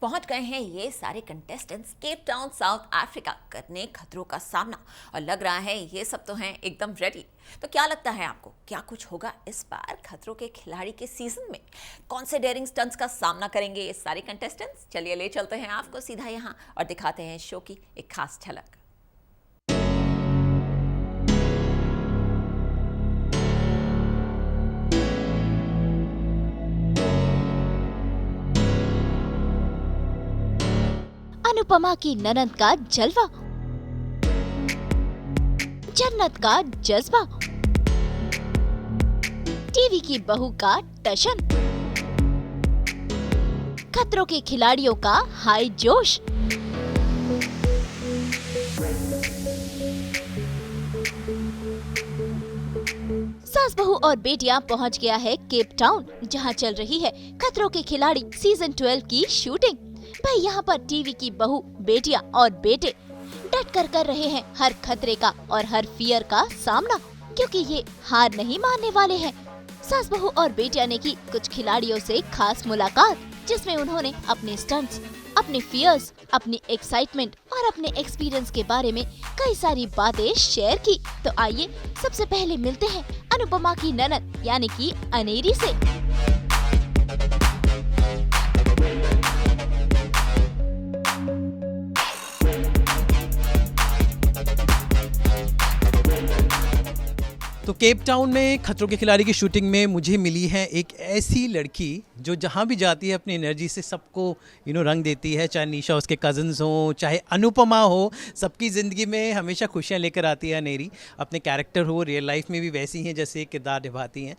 पहुंच गए हैं ये सारे contestants Cape Town south Africa करने खतरों का सामना और लग रहा है ये सब तो हैं एकदम रेडी। तो क्या लगता है आपको, क्या कुछ होगा इस बार खतरों के खिलाड़ी के सीजन में? कौन से डेयरिंग स्टंट्स का सामना करेंगे ये सारे कंटेस्टेंट्स? चलिए ले चलते हैं आपको सीधा यहाँ और दिखाते हैं शो की एक खास झलक। अनुपमा की ननद का जलवा, जन्नत का जज्बा, टीवी की बहू का टशन, खतरों के खिलाड़ियों का हाई जोश। सास बहू और बेटियां पहुंच गया है केप टाउन, जहां चल रही है खतरों के खिलाड़ी सीजन 12 की शूटिंग। भाई यहाँ पर टीवी की बहू, बेटियां और बेटे डट कर रहे हैं हर खतरे का और हर फियर का सामना, क्योंकि ये हार नहीं मानने वाले हैं। सास बहू और बेटियां ने की कुछ खिलाड़ियों से खास मुलाकात, जिसमें उन्होंने अपने स्टंट्स, अपने फियर्स, अपनी एक्साइटमेंट और अपने एक्सपीरियंस के बारे में कई सारी बातें शेयर की। तो आइए सबसे पहले मिलते हैं अनुपमा की ननद यानी कि अनेरी से। तो केप टाउन में खतरों के खिलाड़ी की शूटिंग में मुझे मिली है एक ऐसी लड़की जो जहाँ भी जाती है अपनी एनर्जी से सबको रंग देती है। चाहे निशा उसके कज़न्स हो, चाहे अनुपमा हो, सबकी ज़िंदगी में हमेशा खुशियाँ लेकर आती है अनेरी। अपने कैरेक्टर हो, रियल लाइफ में भी वैसी हैं जैसे किरदार निभाती हैं,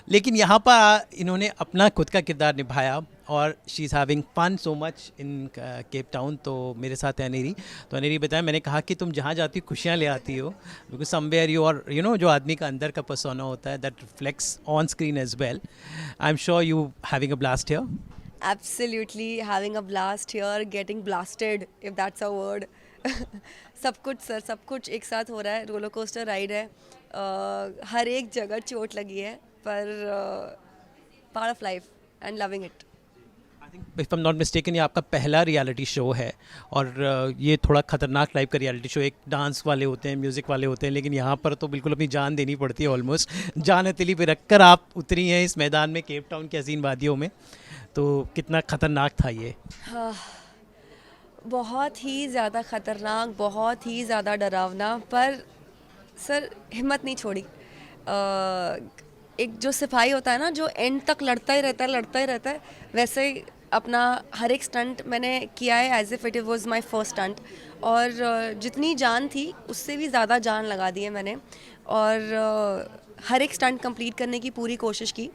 लेकिन यहाँ पर इन्होंने अपना खुद का किरदार निभाया और she is having fun so much in Cape Town. तो मेरे साथ है अनेरी। तो अनेरी बताया, मैंने कहा कि तुम जहाँ जाती हो खुशियाँ ले आती हो, बिकॉज समवेयर यू और जो आदमी का अंदर का पर्सोना होता है that reflects on screen as well. I am sure you having a blast here. Absolutely having a blast here, getting blasted if that's a word. सब कुछ सर, सब कुछ एक साथ हो रहा है। रोलर कोस्टर राइड है, हर एक जगह चोट लगी है, पर part of life and loving it. If I am not mistaken ये आपका पहला रियलिटी शो है और ये थोड़ा खतरनाक टाइप का रियलिटी शो। एक डांस वाले होते हैं, म्यूज़िक वाले होते हैं, लेकिन यहाँ पर तो बिल्कुल अपनी जान देनी पड़ती है। ऑलमोस्ट जान हथेली पे रखकर आप उतरी हैं इस मैदान में, केप टाउन की हसीन वादियों में। तो कितना खतरनाक था ये? हाँ, बहुत ही ज़्यादा ख़तरनाक, बहुत ही ज़्यादा डरावना, पर सर हिम्मत नहीं छोड़ी। एक जो सिपाही होता है ना, जो एंड तक लड़ता ही रहता है, वैसे ही अपना हर एक स्टंट मैंने किया है as if it was my first stunt. और जितनी जान थी उससे भी ज़्यादा जान लगा दी है मैंने, और हर एक स्टंट कंप्लीट करने की पूरी कोशिश की।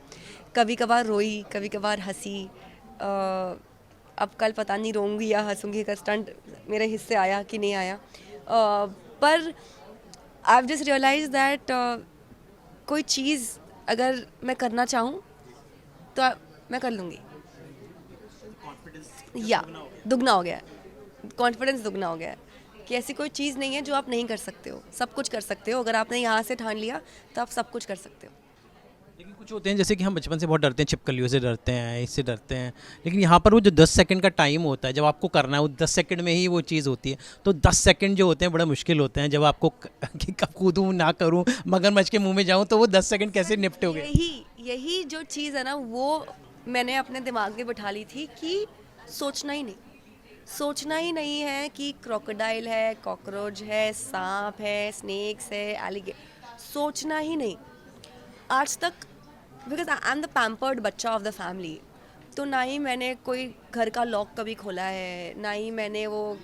कभी कभार रोई, कभी कभार हंसी। अब कल पता नहीं रोऊंगी या हंसूंगी का स्टंट मेरे हिस्से आया कि नहीं आया, पर I have just realise that कोई चीज़ अगर मैं करना चाहूँ तो मैं कर लूँगी। या दुगना हो गया है, कॉन्फिडेंस दुगना हो गया है कि ऐसी कोई चीज़ नहीं है जो आप नहीं कर सकते हो। सब कुछ कर सकते हो, अगर आपने यहाँ से ठान लिया तो आप सब कुछ कर सकते हो। लेकिन कुछ होते हैं जैसे कि हम बचपन से बहुत डरते हैं, छिपकलियों से डरते हैं, इससे डरते हैं, लेकिन यहाँ पर वो जो 10 सेकंड का टाइम होता है जब आपको करना है, वो 10 सेकंड में ही वो चीज़ होती है। तो 10 सेकंड जो होते हैं बड़ा मुश्किल होते हैं। जब आपको कि कब कूदूँ ना करूँ, मगरमच्छ के मुंह में जाऊँ, तो वो 10 सेकंड कैसे निपटोगे? यही जो चीज़ है ना, वो मैंने अपने दिमाग में बिठा ली थी कि सोचना ही नहीं है कि क्रोकोडाइल है, कॉकरोच है, सांप है, स्नेक्स है, एलिगेटर। सोचना ही नहीं आज तक, because I am the pampered बच्चा ऑफ द फैमिली। तो ना ही मैंने कोई घर का लॉक कभी खोला है, ना ही मैंने वो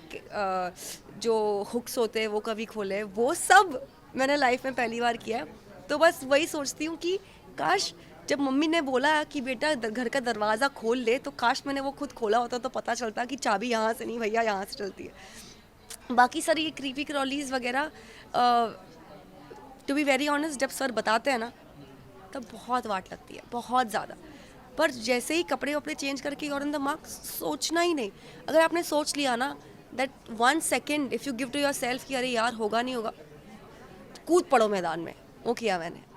जो हुक्स होते हैं वो कभी खोले। वो सब मैंने लाइफ में पहली बार किया। तो बस वही सोचती हूँ कि काश जब मम्मी ने बोला कि बेटा घर का दरवाज़ा खोल ले, तो काश मैंने वो खुद खोला होता तो पता चलता कि चाबी यहाँ से नहीं भैया, यहाँ से चलती है। बाकी सारी ये क्रीपी क्रॉलीज वगैरह, टू बी वेरी ऑनेस्ट, जब सर बताते हैं ना तब बहुत वाट लगती है, बहुत ज़्यादा। पर जैसे ही कपड़े वपड़े चेंज करके और इन द मार्क, सोचना ही नहीं। अगर आपने सोच लिया ना that 1 second if you give to yourself कि अरे यार होगा नहीं होगा, कूद पड़ो मैदान में, वो किया मैंने।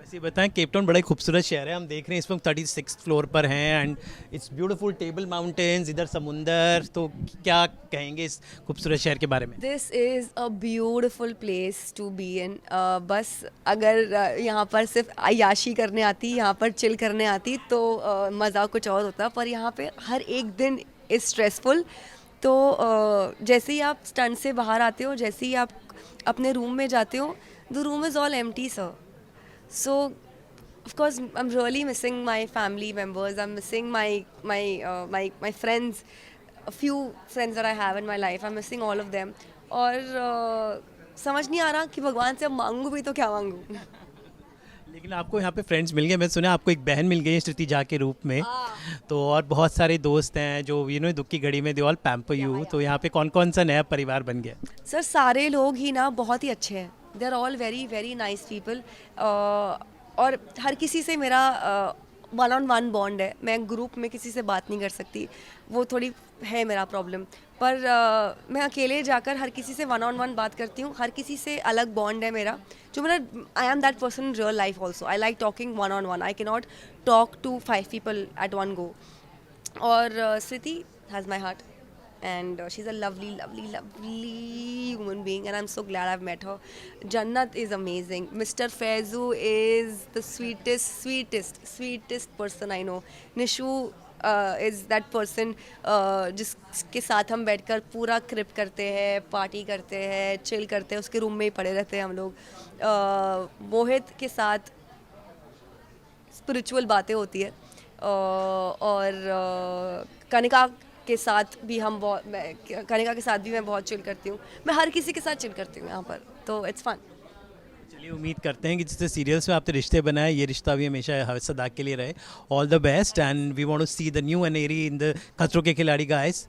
वैसे बताएं, केप टाउन बड़ा ही खूबसूरत शहर है। हम देख रहे हैं इस वक्त 36 फ्लोर पर हैं and it's beautiful, table mountains, इधर समुंदर। तो क्या कहेंगे इस खूबसूरत शहर के बारे में? This is a beautiful place to be in. बस अगर यहाँ पर सिर्फ अय्याशी करने आती, यहाँ पर चिल करने आती तो मज़ा कुछ और होता, पर यहाँ पे हर एक दिन इज़ स्ट्रेसफुल। तो जैसे ही आप स्टंट से बाहर आते हो, जैसे ही आप अपने रूम में जाते हो, the room is all empty sir. So, of course, I'm really missing my family members. I'm missing my friends, a few friends that I have in my life. I'm missing all of them. और समझ नहीं आ रहा कि भगवान से अब मांगू भी तो क्या मांगू। लेकिन आपको यहाँ पे फ्रेंड्स मिल गए, मैं सुना आपको एक बहन मिल गई है श्रुति झा के रूप में। तो और बहुत सारे दोस्त हैं जो दुख की घड़ी में दे ऑल पैम्पर यू। तो यहाँ पे कौन कौन सा नया परिवार बन गया? सर सारे लोग ही ना बहुत ही अच्छे हैं। They are all very very nice people. और हर किसी से मेरा वन ऑन वन बॉन्ड है। मैं ग्रुप में किसी से बात नहीं कर सकती, वो थोड़ी है मेरा प्रॉब्लम। पर मैं अकेले जाकर हर किसी से वन ऑन वन बात करती हूँ। हर किसी से अलग बॉन्ड है मेरा, जो मेरा I am that person in real life also. I like talking one on one. I can not talk to 5 people at one go. और Sriti has my heart, and she's a lovely human being, and I'm so glad I've met her. Jannat is amazing. Mr. Faizu is the sweetest person I know. Nishu is that person जिसके साथ हम बैठकर पूरा क्रिप करते हैं, party करते हैं, chill करते हैं, उसके रूम में ही पड़े रहते हैं हम लोग। मोहित के साथ स्पिरिचुअल बातें होती है। और कनिका के साथ भी कनिका के साथ भी मैं बहुत चिल करती हूँ। मैं हर किसी के साथ चिल करती हूँ यहाँ पर, तो इट्स फन। चलिए, उम्मीद करते हैं कि जिससे सीरियल्स में आपने रिश्ते बनाए, ये रिश्ता भी हमेशा सदा के लिए रहे। All the best and we want to see the new Aneri in the खतरों के खिलाड़ी guys.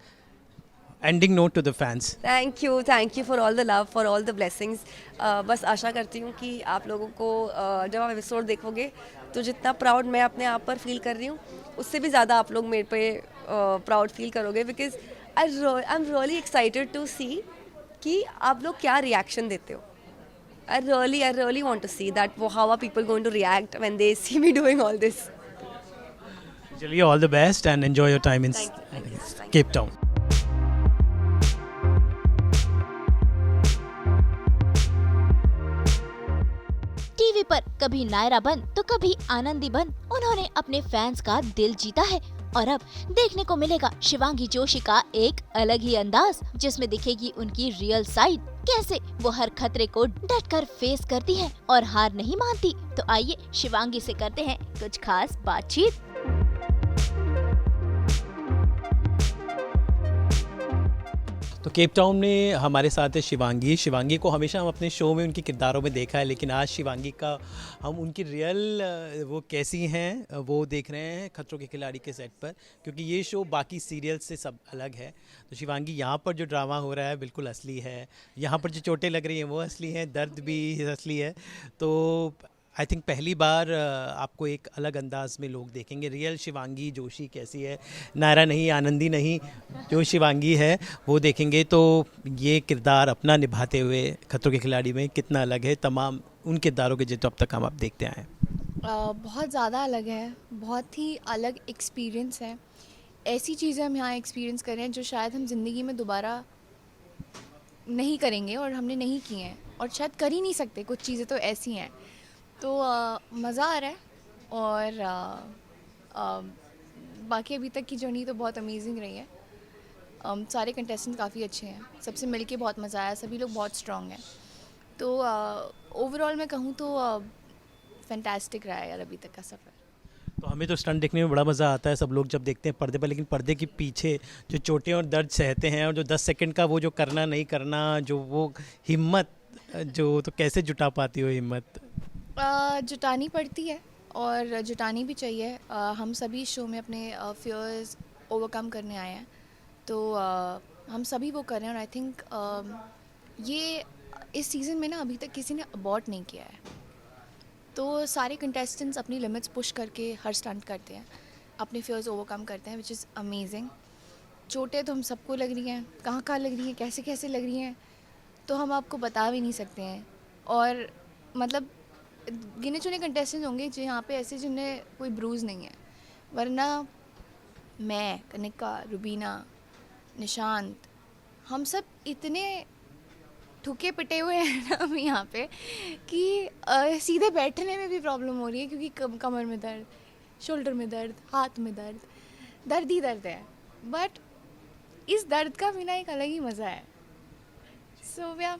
Ending note to the fans. Thank you for all the love, for all the blessings. बस आशा करती हूँ कि आप लोगों को जब आप एपिसोड देखोगे तो जितना प्राउड मैं अपने आप पर फील कर रही हूँ, उससे भी ज़्यादा आप लोग मेरे पे प्राउड फील करोगे। Because I am really excited to see कि आप लोग क्या रिएक्शन देते हो। I really want to see that how are people going to react when they see me doing all this. चलिए, all the best and enjoy your time in Cape town. TV पर कभी नायरा बन तो कभी आनंदी बन उन्होंने अपने फैंस का दिल जीता है। और अब देखने को मिलेगा शिवांगी जोशी का एक अलग ही अंदाज, जिसमें दिखेगी उनकी रियल साइड, कैसे वो हर खतरे को डटकर फेस करती है और हार नहीं मानती। तो आइए शिवांगी से करते हैं कुछ खास बातचीत। तो केप टाउन में हमारे साथ है शिवांगी। शिवांगी को हमेशा हम अपने शो में उनके किरदारों में देखा है, लेकिन आज शिवांगी का हम उनकी रियल वो कैसी हैं वो देख रहे हैं खतरों के खिलाड़ी के सेट पर, क्योंकि ये शो बाकी सीरियल से सब अलग है। तो शिवांगी, यहाँ पर जो ड्रामा हो रहा है बिल्कुल असली है, यहाँ पर जो चोटें लग रही हैं वो असली हैं, दर्द भी असली है। तो आई थिंक पहली बार आपको एक अलग अंदाज में लोग देखेंगे। रियल शिवांगी जोशी कैसी है, नायरा नहीं, आनंदी नहीं, जो शिवांगी है वो देखेंगे। तो ये किरदार अपना निभाते हुए खतरों के खिलाड़ी में कितना अलग है तमाम उन किरदारों के जो तो अब तक हम आप देखते आए हैं? बहुत ज़्यादा अलग है, बहुत ही अलग एक्सपीरियंस है। ऐसी चीज़ें हम यहाँ एक्सपीरियंस कर रहे हैं जो शायद हम ज़िंदगी में दोबारा नहीं करेंगे और हमने नहीं की हैं और शायद कर ही नहीं सकते। कुछ चीज़ें तो ऐसी हैं। तो मज़ा आ रहा है। और बाकी अभी तक की जर्नी तो बहुत अमेजिंग रही है। सारे कंटेस्टेंट काफ़ी अच्छे हैं, सबसे मिलके बहुत मज़ा आया, सभी लोग बहुत स्ट्रॉन्ग हैं। तो ओवरऑल मैं कहूँ तो फैंटास्टिक रहा है यार अभी तक का सफ़र। तो हमें तो स्टंट देखने में बड़ा मज़ा आता है, सब लोग जब देखते हैं पर्दे पर, लेकिन पर्दे के पीछे जो चोटें और दर्द सहते हैं और जो 10 सेकंड का वो जो करना नहीं करना, जो वो हिम्मत जो, तो कैसे जुटा पाती हो हिम्मत? जुटानी पड़ती है और जुटानी भी चाहिए। हम सभी शो में अपने फियर्स ओवरकम करने आए हैं, तो हम सभी वो कर रहे हैं। और आई थिंक ये इस सीज़न में ना अभी तक किसी ने अबॉर्ट नहीं किया है। तो सारे कंटेस्टेंट्स अपनी लिमिट्स पुश करके हर स्टंट करते हैं, अपने फियर्स ओवरकम करते हैं, विच इज़ अमेजिंग। चोटें तो हम सबको लग रही हैं, कहाँ लग रही हैं, कैसे कैसे लग रही हैं, तो हम आपको बता भी नहीं सकते हैं। और मतलब गिने चुने कंटेस्टेंट होंगे जो यहाँ पे ऐसे जिन्हें कोई ब्रूज नहीं है, वरना मैं, कनिका, रुबीना, निशांत, हम सब इतने ठुके पिटे हुए हैं ना हम यहाँ पे कि सीधे बैठने में भी प्रॉब्लम हो रही है, क्योंकि कमर में दर्द, शोल्डर में दर्द, हाथ में दर्द, दर्द ही दर्द है। बट इस दर्द का भी ना एक अलग ही मज़ा है। सो या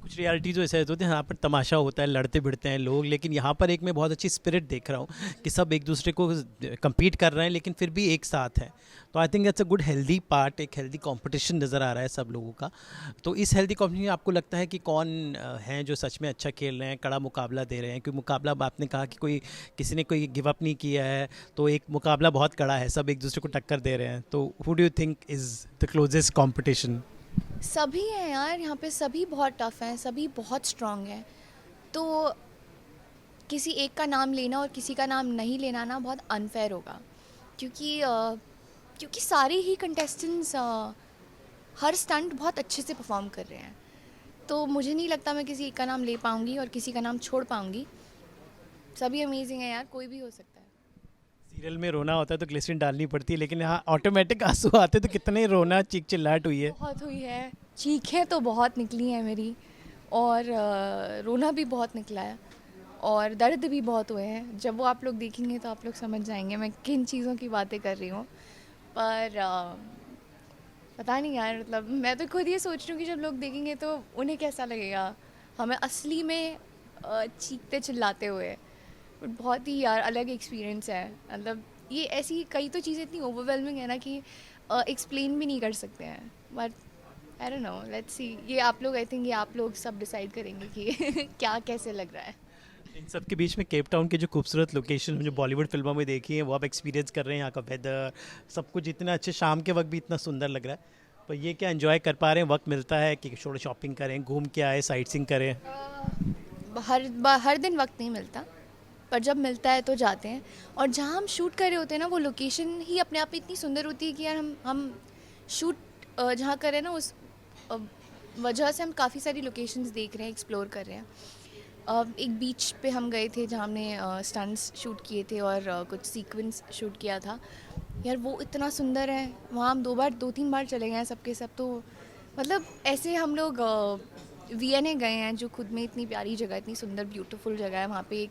कुछ रियलिटी जो ऐसे होते हैं, यहाँ पर तमाशा होता है, लड़ते भिड़ते हैं लोग, लेकिन यहाँ पर एक मैं बहुत अच्छी स्पिरिट देख रहा हूँ कि सब एक दूसरे को compete कर रहे हैं लेकिन फिर भी एक साथ हैं। तो I think that's a good healthy part, एक हेल्दी कंपटीशन नज़र आ रहा है सब लोगों का। तो इस हेल्दी कंपटीशन में आपको लगता है कि कौन हैं जो सच में अच्छा खेल रहे हैं, कड़ा मुकाबला दे रहे हैं? क्योंकि मुकाबला, आपने कहा कि कोई किसी ने कोई गिव अप नहीं किया है, तो एक मुकाबला बहुत कड़ा है, सब एक दूसरे को टक्कर दे रहे हैं। तो who do you think is the closest competition? सभी हैं यार, यहाँ पे सभी बहुत टफ हैं, सभी बहुत स्ट्रांग हैं। तो किसी एक का नाम लेना और किसी का नाम नहीं लेना ना बहुत अनफेयर होगा, क्योंकि सारे ही कंटेस्टेंट्स हर स्टंट बहुत अच्छे से परफॉर्म कर रहे हैं। तो मुझे नहीं लगता मैं किसी एक का नाम ले पाऊँगी और किसी का नाम छोड़ पाऊँगी। सभी अमेजिंग है यार, कोई भी हो सकता है। सीरियल में रोना होता है तो ग्लिसरीन डालनी पड़ती है, लेकिन यहाँ ऑटोमेटिक आंसू आते तो कितने रोना, चीख चिल्लाहट हुई है। बहुत हुई है, चीखें तो बहुत निकली हैं मेरी, और रोना भी बहुत निकला है, और दर्द भी बहुत हुए हैं। जब वो आप लोग देखेंगे तो आप लोग समझ जाएंगे मैं किन चीज़ों की बातें कर रही हूँ। पर पता नहीं यार, मतलब मैं तो खुद ये सोच रही हूँ कि जब लोग देखेंगे तो उन्हें कैसा लगेगा हमें असली में चीखते चिल्लाते हुए। बट बहुत ही यार अलग एक्सपीरियंस है। मतलब ये ऐसी कई तो चीज़ें इतनी ओवरवेलमिंग है ना कि एक्सप्लेन भी नहीं कर सकते हैं। But I don't know, let's see. ये आप लोग, आई थिंक ये आप लोग सब डिसाइड करेंगे कि क्या कैसे लग रहा है। इन सब के बीच में केप टाउन के जो खूबसूरत लोकेशन जो बॉलीवुड फिल्मों में देखी हैं वो आप एक्सपीरियंस कर रहे हैं। यहाँ का वेदर, सब कुछ इतना अच्छे, शाम के वक्त भी इतना सुंदर लग रहा है। पर ये क्या एंजॉय कर पा रहे हैं? वक्त मिलता है कि थोड़ा शॉपिंग करें, घूम के आए, साइट सीइंग करें? हर दिन वक्त नहीं मिलता, पर जब मिलता है तो जाते हैं। और जहाँ हम शूट कर रहे होते हैं ना, वो लोकेशन ही अपने आप में इतनी सुंदर होती है कि यार हम शूट जहाँ कर रहे हैं ना, उस वजह से हम काफ़ी सारी लोकेशंस देख रहे हैं, एक्सप्लोर कर रहे हैं। एक बीच पे हम गए थे जहाँ हमने स्टंट्स शूट किए थे और कुछ सीक्वेंस शूट किया था। यार वो इतना सुंदर है, वहाँ हम 2-3 बार चले गए हैं सबके सब। तो मतलब ऐसे हम लोग वीएनए गए हैं, जो खुद में इतनी प्यारी जगह, इतनी सुंदर ब्यूटीफुल जगह है। वहाँ पे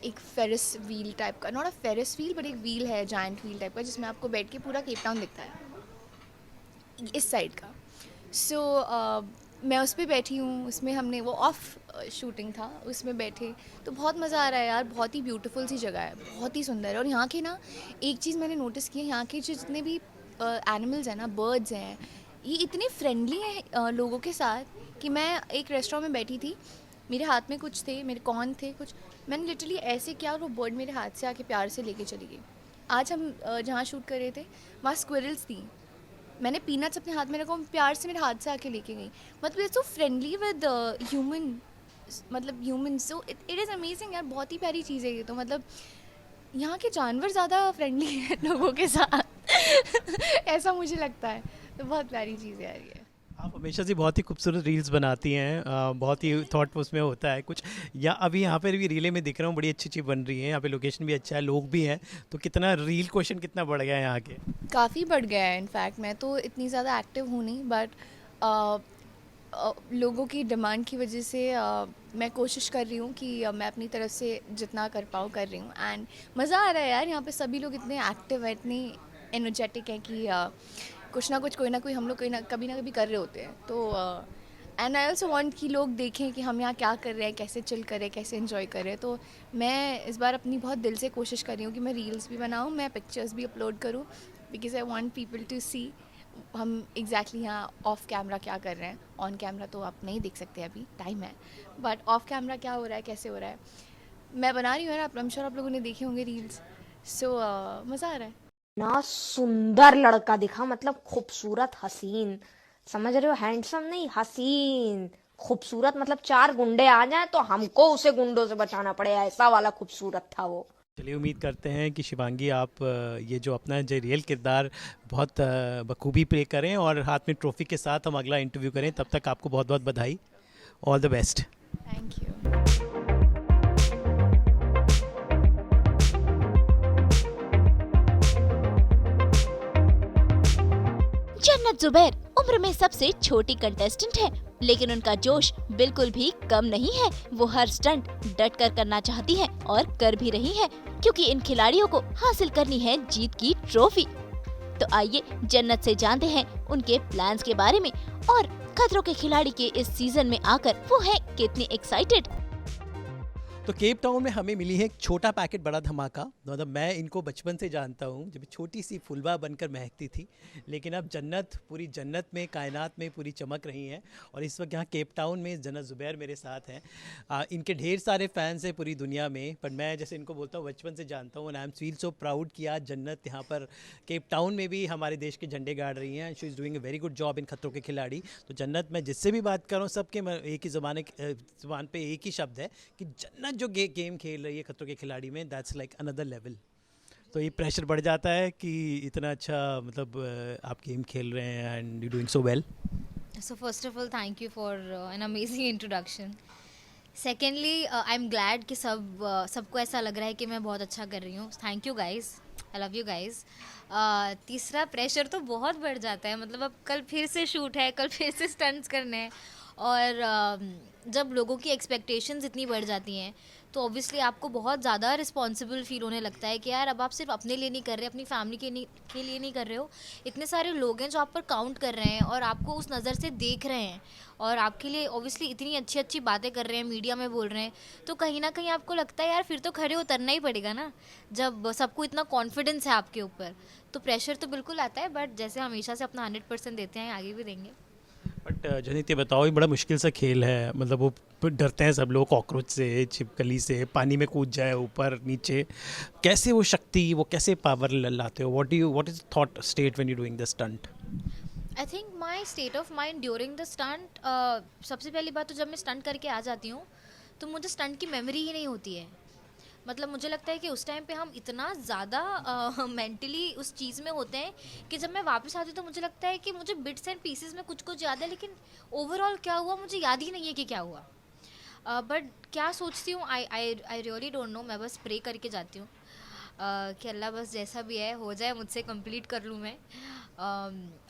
एक फेरिस व्हील टाइप का, not a Ferris wheel but एक व्हील है, जायंट व्हील टाइप का, जिसमें आपको बैठ के पूरा केप टाउन दिखता है इस साइड का। सो मैं उस पर बैठी हूँ, उसमें हमने वो ऑफ शूटिंग था, उसमें बैठे तो बहुत मज़ा आ रहा है यार। बहुत ही ब्यूटीफुल सी जगह है, बहुत ही सुंदर है। और यहाँ के ना एक चीज़ मैंने नोटिस की है, यहाँ के जितने भी एनिमल्स हैं ना, बर्ड्स हैं, ये इतने फ्रेंडली हैं लोगों के साथ कि मैं एक रेस्टोरेंट में बैठी थी, मेरे हाथ में कुछ थे, मेरे कॉर्न थे कुछ, मैंने लिटरली ऐसे किया और वो बर्ड मेरे हाथ से आके प्यार से लेके चली गई। आज हम जहाँ शूट कर रहे थे वहाँ स्क्विरल्स थी, मैंने पीनट्स अपने हाथ में रखा, प्यार से मेरे हाथ से आके लेके गई। मतलब it's so friendly with human, मतलब human. So it is amazing यार, बहुत ही प्यारी चीज़ है ये तो। मतलब यहाँ के जानवर ज़्यादा फ्रेंडली हैं लोगों के साथ ऐसा मुझे लगता है। तो बहुत प्यारी चीज़ है यार ये। आप हमेशा से बहुत ही खूबसूरत रील्स बनाती हैं, बहुत ही थॉट उसमें होता है कुछ, या अभी यहाँ पर भी रीलें में दिख रहा हूँ, बड़ी अच्छी अच्छी बन रही हैं, यहाँ पे लोकेशन भी अच्छा है, लोग भी हैं, तो कितना रील क्वेश्चन कितना बढ़ गया है यहाँ के? काफ़ी बढ़ गया है। इनफैक्ट मैं तो इतनी ज़्यादा एक्टिव हूँ नहीं, बट लोगों की डिमांड की वजह से मैं कोशिश कर रही हूँ कि मैं अपनी तरफ से जितना कर पाऊँ कर रही हूँ। एंड मज़ा आ रहा है यार, यहाँ पे सभी लोग इतने एक्टिव हैं, इतनी एनर्जेटिक हैं कि कुछ ना कुछ, कोई ना कोई हम लोग कभी ना कभी कर रहे होते हैं। तो एंड आई ऑल्सो वांट कि लोग देखें कि हम यहाँ क्या कर रहे हैं, कैसे चिल कर रहे हैं, कैसे एंजॉय कर रहे हैं। तो मैं इस बार अपनी बहुत दिल से कोशिश कर रही हूँ कि मैं रील्स भी बनाऊँ, मैं पिक्चर्स भी अपलोड करूँ, because I want people to see हम एग्जैक्टली यहाँ ऑफ कैमरा क्या कर रहे हैं। ऑन कैमरा तो आप नहीं देख सकते, अभी टाइम है, बट ऑफ कैमरा क्या हो रहा है, कैसे हो रहा है, मैं बना रही हूँ यार। आई एम श्योर आप लोगों ने देखे होंगे रील्स। सो मज़ा आ रहा है। ना सुंदर लड़का दिखा, मतलब खूबसूरत, हसीन, समझ रहे हो? हैंडसम नहीं, हसीन, खूबसूरत, मतलब 4 गुंडे आ जाएं तो हमको उसे गुंडों से बचाना पड़े, ऐसा वाला खूबसूरत था वो। चलिए, उम्मीद करते हैं कि शिवांगी आप ये जो अपना जो रियल किरदार बहुत बखूबी प्ले करें और हाथ में ट्रॉफी के साथ हम अगला इंटरव्यू करें। तब तक आपको बहुत बहुत बधाई, all the best. Thank you. जन्नत जुबैर उम्र में सबसे छोटी कंटेस्टेंट है, लेकिन उनका जोश बिल्कुल भी कम नहीं है। वो हर स्टंट डट कर करना चाहती है और कर भी रही है, क्योंकि इन खिलाड़ियों को हासिल करनी है जीत की ट्रॉफी। तो आइए जन्नत से जानते हैं उनके प्लान्स के बारे में और खतरों के खिलाड़ी के इस सीजन में आकर वो है कितनी एक्साइटेड। तो केप टाउन में हमें मिली है एक छोटा पैकेट बड़ा धमाका। मतलब मैं इनको बचपन से जानता हूँ, जब छोटी सी फुलवा बनकर महकती थी, लेकिन अब जन्नत पूरी जन्नत में, कायनात में पूरी चमक रही हैं। और इस वक्त यहाँ केप टाउन में जन्नत जुबैर मेरे साथ हैं। इनके ढेर सारे फैंस हैं पूरी दुनिया में, पर मैं जैसे इनको बोलता हूँ बचपन से जानता हूँ। And I am feel so proud कि आज जन्नत यहाँ पर केप टाउन में भी हमारे देश के झंडे गाड़ रही हैं। She is doing a very good job in खतरों के खिलाड़ी। तो जन्नत, मैं जिससे भी बात कर रहा हूँ सबके एक ही ज़बान पे एक ही शब्द है कि जन्नत जो गेम खेल रही है खतरों के खिलाड़ी में, दैट्स लाइक अनदर लेवल। तो ये प्रेशर बढ़ जाता है कि इतना अच्छा मतलब आप गेम खेल रहे हैं and you doing so well. So first of all, thank you for an amazing introduction. Secondly, I'm glad कि सबको ऐसा लग रहा है कि मैं बहुत अच्छा कर रही हूँ. Thank you guys. I love you guys. तीसरा प्रेशर तो बहुत बढ़ जाता है, मतलब अब कल फिर से शूट है, कल फिर से स्टंट्स करने हैं, और जब लोगों की एक्सपेक्टेशंस इतनी बढ़ जाती हैं तो ऑब्वियसली आपको बहुत ज़्यादा रिस्पॉन्सिबल फील होने लगता है कि यार अब आप सिर्फ अपने लिए नहीं कर रहे, अपनी फैमिली के लिए नहीं कर रहे हो, इतने सारे लोग हैं जो आप पर काउंट कर रहे हैं और आपको उस नज़र से देख रहे हैं और आपके लिए ऑब्वियसली इतनी अच्छी अच्छी बातें कर रहे हैं, मीडिया में बोल रहे हैं, तो कहीं ना कहीं आपको लगता है यार फिर तो खड़े उतरना ही पड़ेगा ना, जब सबको इतना कॉन्फिडेंस है आपके ऊपर। तो प्रेशर तो बिल्कुल आता है, बट जैसे हमेशा से अपना 100% देते हैं, आगे भी देंगे। बट जनित ये बताओ, ये बड़ा मुश्किल सा खेल है। मतलब वो डरते हैं सब लोग कॉकरोच से, छिपकली से, पानी में कूद जाए ऊपर नीचे, कैसे वो शक्ति, वो कैसे पावर लाते हो? What is thought state when you doing the stunt? I think my state of mind during the stunt, सबसे पहली बात तो जब मैं स्टंट करके आ जाती हूँ तो मुझे स्टंट की मेमोरी ही नहीं होती है। मतलब मुझे लगता है कि उस टाइम पे हम इतना ज़्यादा मेंटली उस चीज़ में होते हैं कि जब मैं वापस आती हूँ तो मुझे लगता है कि मुझे बिट्स एंड पीसेस में कुछ कुछ याद है, लेकिन ओवरऑल क्या हुआ मुझे याद ही नहीं है कि क्या हुआ। बट क्या सोचती हूँ, आई रियली डोंट नो। मैं बस प्रे करके जाती हूँ कि अल्लाह बस जैसा भी है हो जाए, मुझसे कंप्लीट कर लूँ मैं।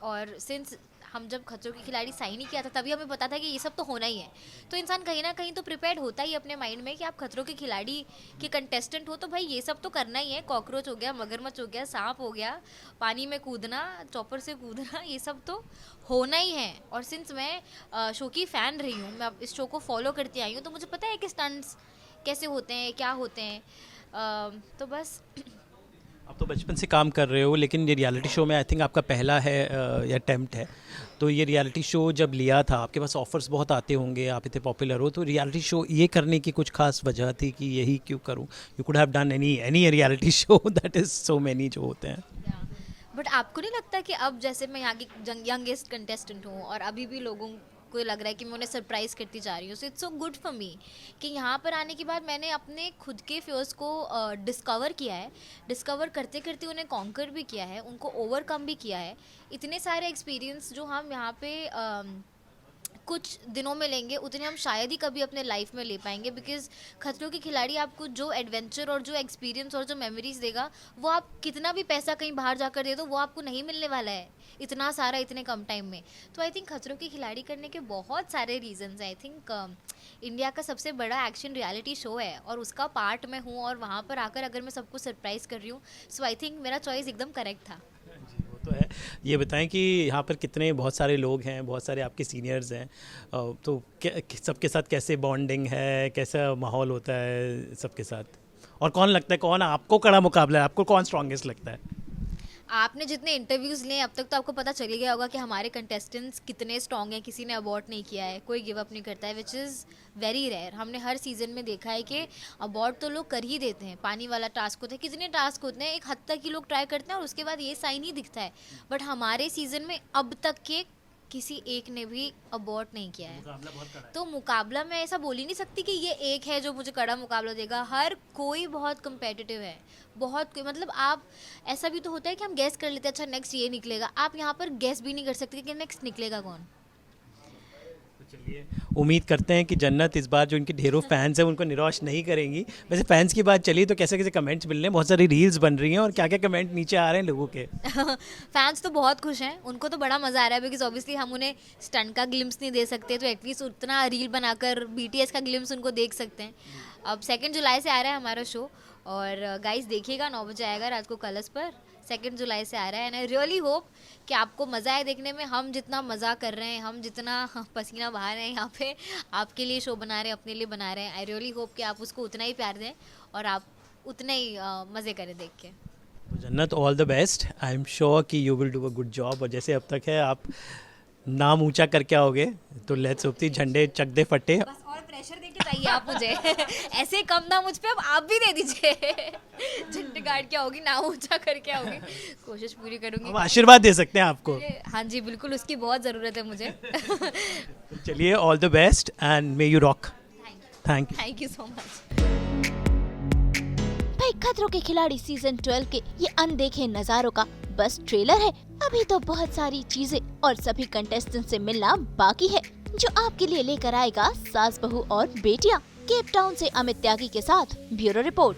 और सिंस हम जब खतरों के खिलाड़ी साइन ही किया था तभी हमें पता था कि ये सब तो होना ही है, तो इंसान कहीं ना कहीं तो प्रिपेयर्ड होता ही अपने माइंड में कि आप खतरों के खिलाड़ी के कंटेस्टेंट हो तो भाई ये सब तो करना ही है। कॉकरोच हो गया, मगरमच्छ हो गया, सांप हो गया, पानी में कूदना, चॉपर से कूदना, ये सब तो होना ही है। और सिंस मैं शो की फ़ैन रही हूँ, मैं इस शो को फॉलो करती आई हूँ, तो मुझे पता है कि स्टंट्स कैसे होते हैं, क्या होते हैं। तो बस आप तो बचपन से काम कर रहे हो, लेकिन ये रियलिटी शो में आई थिंक आपका पहला है या अटेम्प्ट है। तो ये रियलिटी शो जब लिया था, आपके पास ऑफर्स बहुत आते होंगे, आप इतने पॉपुलर हो, तो रियलिटी शो ये करने की कुछ खास वजह थी कि यही क्यों करूं? You could have done any reality show, that is so many जो होते हैं। बट आपको नहीं लगता कि अब जैसे मैं यहाँ की यंगेस्ट कंटेस्टेंट हूँ और अभी भी लोगों को लग रहा है कि मैं उन्हें सरप्राइज़ करती जा रही हूँ, so it's so good for me कि यहाँ पर आने के बाद मैंने अपने खुद के फ्यूर्स को डिस्कवर किया है, डिस्कवर करते करते उन्हें कॉन्कर भी किया है, उनको ओवरकम भी किया है। इतने सारे एक्सपीरियंस जो हम यहाँ पे कुछ दिनों में लेंगे उतने हम शायद ही कभी अपने लाइफ में ले पाएंगे, बिकॉज खतरों के खिलाड़ी आपको जो एडवेंचर और जो एक्सपीरियंस और जो मेमोरीज देगा वो आप कितना भी पैसा कहीं बाहर जाकर दे दो वो आपको नहीं मिलने वाला है इतना सारा इतने कम टाइम में। तो आई थिंक खतरों के खिलाड़ी करने के बहुत सारे रीजंस हैं। आई थिंक इंडिया का सबसे बड़ा एक्शन रियलिटी शो है और उसका पार्ट मैं हूँ, और वहाँ पर आकर अगर मैं सबको सरप्राइज़ कर रही हूँ, सो आई थिंक मेरा चॉइस एकदम करेक्ट था। वो तो है। ये बताएं कि यहाँ पर कितने बहुत सारे लोग हैं, बहुत सारे आपके सीनियर्स हैं, तो सबके साथ कैसे बॉन्डिंग है, कैसा माहौल होता है सबके साथ, और कौन लगता है कौन आपको कड़ा मुकाबला है, आपको कौन स्ट्रॉन्गेस्ट लगता है? आपने जितने इंटरव्यूज़ लिए अब तक तो आपको पता चल ही गया होगा कि हमारे कंटेस्टेंट्स कितने स्ट्रॉन्ग हैं। किसी ने अबॉर्ट नहीं किया है, कोई गिव अप नहीं करता है, विच इज़ वेरी रेयर। हमने हर सीज़न में देखा है कि अबॉर्ट तो लोग कर ही देते हैं। पानी वाला टास्क होता है, कितने टास्क होते हैं, एक हद तक ही लोग ट्राई करते हैं और उसके बाद ये साइन ही दिखता है। बट हमारे सीज़न में अब तक के किसी एक ने भी अबॉर्ट नहीं किया है। तो मुकाबला मैं ऐसा बोल ही नहीं सकती कि ये एक है जो मुझे कड़ा मुकाबला देगा। हर कोई बहुत कंपेटिटिव है, बहुत कोई, मतलब आप ऐसा भी तो होता है कि हम गैस कर लेते हैं अच्छा नेक्स्ट ये निकलेगा, आप यहाँ पर गैस भी नहीं कर सकते कि नेक्स्ट निकलेगा कौन। चलिए, उम्मीद करते हैं कि जन्नत इस बार जो इनके ढेरों फैंस हैं उनको निराश नहीं करेंगी। वैसे फैंस की बात चली तो कैसे कैसे कमेंट्स मिल रहे हैं, बहुत सारी रील्स बन रही हैं और क्या क्या कमेंट नीचे आ रहे हैं लोगों के। फैंस तो बहुत खुश हैं, उनको तो बड़ा मज़ा आ रहा है बिकॉज ऑब्वियसली हम उन्हें स्टंट का ग्लिम्स नहीं दे सकते, तो एटलीस्ट उतना रील बनाकर BTS का ग्लिम्स उनको देख सकते हैं। अब 2 जुलाई से आ रहा है हमारा शो और गाइस देखिएगा, 9 बजे आएगा रात को कलर्स पर। 2 जुलाई से आ रहा है एंड आई रियली होप कि आपको मज़ा आए देखने में। हम जितना मज़ा कर रहे हैं, हम जितना पसीना बहा रहे हैं यहाँ पे, आपके लिए शो बना रहे हैं, अपने लिए बना रहे हैं। आई रियली होप कि आप उसको उतना ही प्यार दें और आप उतने ही मज़े करें देख के। तो Jannat, all the best. I am sure कि you will do a good job, और जैसे अब तक है आप नाम ऊंचा करके आओगे तो लेट्स होप कि झंडे चक दे फटे। बस और प्रेशर देके चाहिए आप मुझे। ऐसे कम ना मुझ पे, अब आप भी दे दीजिए। झंडे गाड़ के आओगी, नाम ऊंचा करके आओगी, कोशिश पूरी करूंगी। हम आशीर्वाद दे सकते हैं आपको। हाँ जी बिल्कुल, उसकी बहुत ज़रूरत है मुझे। चलिए, all the best and may you rock. Thank you. Thank you so much. भाई खतरों के खिलाड़ी सीजन 12 के ये अनदेखे नजारों का बस ट्रेलर है। अभी तो बहुत सारी चीजें और सभी कंटेस्टेंट से मिलना बाकी है, जो आपके लिए लेकर आएगा सास बहू और बेटियां। केप टाउन से अमित त्यागी के साथ ब्यूरो रिपोर्ट।